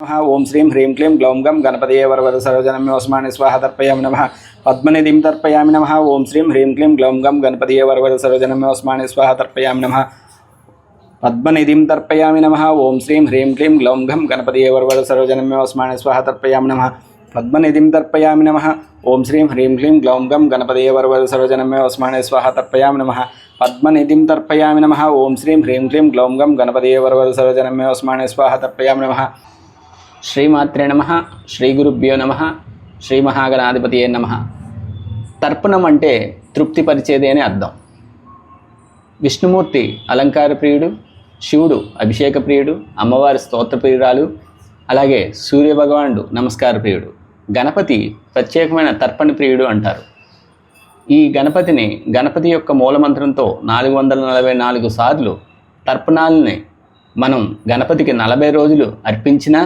ओं श्रीं ह्रीं क्लीं ग्लौं गं गणपतये वरवरद सर्वजनम्योऽस्मान् स्वाहा तर्पयामि नमः पद्मनिधिं तर्पयामि नमः ओं श्रीं ह्रीं क्लीं ग्लौं गं गणपतये वरवरद सर्वजनम्योऽस्मान् स्वाहा तर्पयामि नमः पद्मनिधिं तर्पयामि नमः ओं श्रीं ह्रीं क्लीं ग्लौं गं गणपतये वरवरद सर्वजनम्योऽस्मान् स्वाहा तर्पयामि नमः पद्मनिधिं तर्पयामि नमः ओं श्रीं ह्रीं क्लीं ग्लौं गं गणपतये वरवरद सर्वजनम्योऽस्मान् स्वाहा तर्पयामि नमः पद्मनिधिं तर्पयामि नमः ओं श्रीं ह्रीं क्लीं ग्लौं गं गणपतये वरवरद सर्वजनम्योऽस्मान् स्वाहा तर्पयामि नमः శ్రీమాత్రే నమః శ్రీ గురుభ్యో నమః శ్రీ మహాగణాధిపతియే నమః. తర్పణం అంటే తృప్తిపరిచేది అని అర్థం. విష్ణుమూర్తి అలంకార ప్రియుడు, శివుడు అభిషేక ప్రియుడు, అమ్మవారి స్తోత్ర ప్రియురాలు, అలాగే సూర్యభగవానుడు నమస్కార ప్రియుడు. గణపతి ప్రత్యేకమైన తర్పణ ప్రియుడు అంటారు. ఈ గణపతి యొక్క మూలమంత్రంతో 444 సార్లు తర్పణాలని మనం గణపతికి 40 రోజులు అర్పించినా